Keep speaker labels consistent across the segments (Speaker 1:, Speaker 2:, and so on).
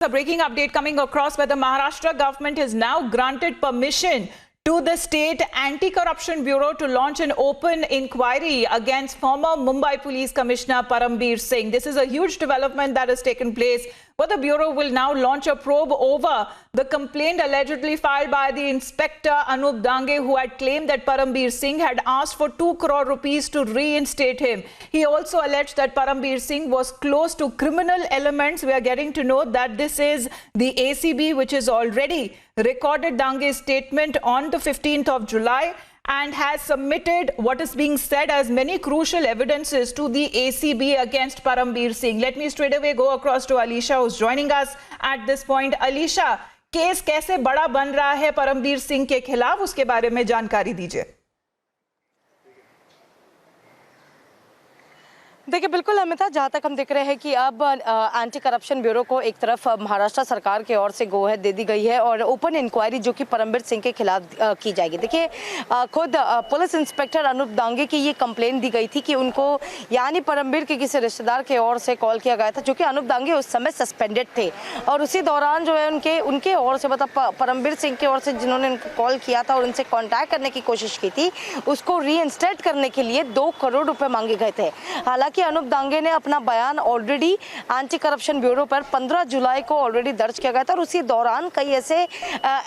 Speaker 1: A breaking update coming across where the Maharashtra government has now granted permission to the State Anti-Corruption Bureau to launch an open inquiry against former Mumbai Police Commissioner Parambir Singh. This is a huge development that has taken place, where the Bureau will now launch a probe over the complaint allegedly filed by the Inspector Anup Dange, who had claimed that Parambir Singh had asked for 2 crore rupees to reinstate him. He also alleged that Parambir Singh was close to criminal elements. We are getting to know that this is the ACB, which has already recorded Dange's statement on the 15th of July and has submitted what is being said as many crucial evidences to the ACB against Parambir Singh. Let me straight away go across to Alisha, who's joining us at this point. Alisha, case कैसे बड़ा बन रहा है परमबीर सिंह के खिलाफ, उसके बारे में जानकारी दीजिए।
Speaker 2: देखिए बिल्कुल अमिता, जहाँ तक हम देख रहे हैं कि अब एंटी करप्शन ब्यूरो को एक तरफ महाराष्ट्र सरकार की ओर से गोहद दे दी गई है और ओपन इंक्वायरी जो कि परमबीर सिंह के खिलाफ की जाएगी। देखिए खुद पुलिस इंस्पेक्टर अनूप दांगे की ये कंप्लेंट दी गई थी कि उनको यानी परमबीर के किसी रिश्तेदार की ओर से कॉल किया गया था, जो कि अनूप दांगे उस समय सस्पेंडेड थे और उसी दौरान जो है उनके ओर से मतलब परमबीर सिंह की ओर से जिन्होंने उनको कॉल किया था और उनसे कॉन्टैक्ट करने की कोशिश की थी, उसको रीइंस्टेट करने के लिए 2 करोड़ रुपये मांगे गए थे। हालांकि अनूप दांगे ने अपना बयान ऑलरेडी एंटी करप्शन ब्यूरो पर 15 जुलाई को ऑलरेडी दर्ज किया गया था और उसी दौरान कई ऐसे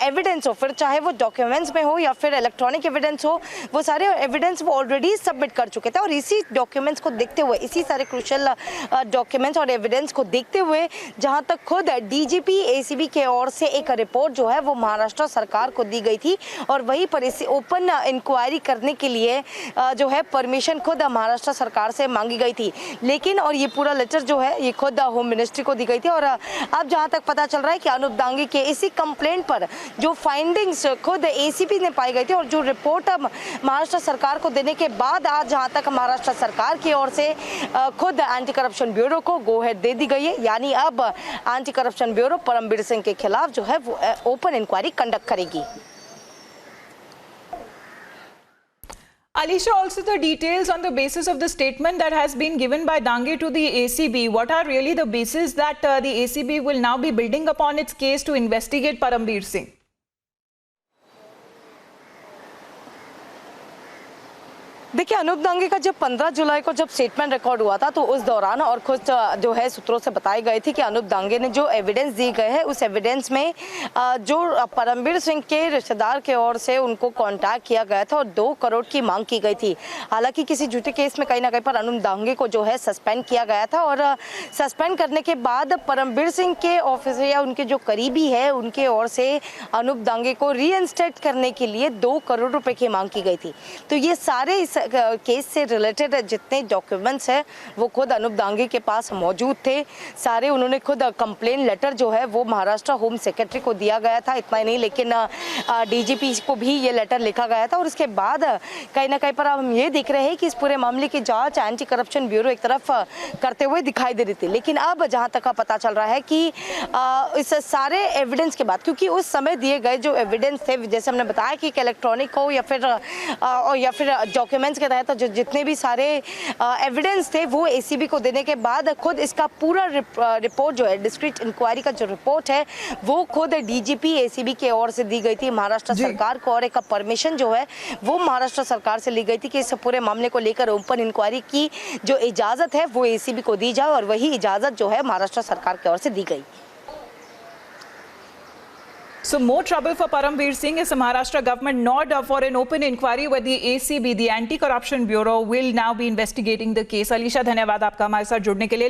Speaker 2: एविडेंस हो, फिर चाहे वो डॉक्यूमेंट्स में हो या फिर इलेक्ट्रॉनिक एविडेंस हो, वो सारे एविडेंस वो ऑलरेडी सबमिट कर चुके थे और इसी डॉक्यूमेंट्स को देखते हुए, इसी सारे क्रूशियल डॉक्यूमेंट्स और एविडेंस को देखते हुए जहां तक खुद डीजीपी एसीबी के ओर से एक रिपोर्ट जो है वो महाराष्ट्र सरकार को दी गई थी और वहीं पर इसे ओपन इंक्वायरी करने के लिए जो है परमिशन खुद महाराष्ट्र सरकार से मांगी गई थी। लेकिन और ये पूरा लेटर जो है ये खुद होम मिनिस्ट्री को दी गई थी और अब जहां तक पता चल रहा है कि अनूप दांगे के इसी कंप्लेंट पर जो फाइंडिंग्स खुद एसीपी ने पाई गई थी और जो रिपोर्ट महाराष्ट्र सरकार को देने के बाद आज जहां तक महाराष्ट्र सरकार की ओर से खुद एंटी करप्शन ब्यूरो को गोहेड दे दी गई है, यानी अब anti corruption bureau Parambir Singh के खिलाफ जो है वो ओपन इंक्वायरी कंडक्ट करेगी।
Speaker 1: Alisha, also the details on the basis of the statement that has been given by Dange to the ACB. What are really the basis that the ACB will now be building upon its case to investigate Parambir Singh?
Speaker 2: देखिए अनूप दांगे का जब 15 जुलाई को जब statement record हुआ था तो उस दौरान और कुछ जो है सूत्रों से बताई गई थी कि अनूप दांगे ने जो एविडेंस दी गए हैं उस एविडेंस में जो परमबीर सिंह के रिश्तेदार के ओर से उनको कांटेक्ट किया गया था और 2 करोड़ की मांग की गई थी। हालांकि किसी झूठे केस में कहीं ना कहीं पर अनूप दांगे को जो है सस्पेंड किया गया था और सस्पेंड करने के बाद परमबीर सिंह के ऑफिस या उनके जो करीबी है उनके ओर से अनूप दांगे को रीइंस्टेट करने के लिए 2 करोड़ रुपये की मांग की गई थी। तो ये सारे इस केस से रिलेटेड जितने डॉक्यूमेंट्स हैं वो खुद अनूप दांगे के पास मौजूद थे। सारे उन्होंने खुद कंप्लेन लेटर जो है वो महाराष्ट्र होम सेक्रेटरी को दिया गया था। इतना ही नहीं लेकिन डीजीपी को भी ये लेटर लिखा गया था और इसके बाद कहीं ना कहीं पर हम ये देख रहे हैं कि इस पूरे मामले की जांच एंटी करप्शन ब्यूरो एक तरफ करते हुए दिखाई दे रही थी। लेकिन अब जहाँ तक पता चल रहा है कि इस सारे एविडेंस के बाद, क्योंकि उस समय दिए गए जो एविडेंस थे जैसे हमने बताया कि इलेक्ट्रॉनिक हो या फिर डॉक्यूमेंट्स के तहत जो जितने भी सारे एविडेंस थे वो एसीबी को देने के बाद खुद इसका पूरा रिपोर्ट जो है डिस्क्रीट इंक्वायरी का जो रिपोर्ट है वो खुद डीजीपी एसीबी के ओर से दी गई थी महाराष्ट्र सरकार को और एक परमिशन जो है वो महाराष्ट्र सरकार से ली गई थी कि इस पूरे मामले को लेकर ओपन इंक्वायरी की जो इजाजत है वो एसीबी को दी जाए और वही इजाजत जो है महाराष्ट्र सरकार की ओर से दी गई।
Speaker 1: So more trouble for Parambir Singh as the Maharashtra government nod for an open inquiry where the ACB, the Anti-Corruption Bureau, will now be investigating the case. Alisha, धन्यवाद आपका हमारे साथ जुड़ने के लिए।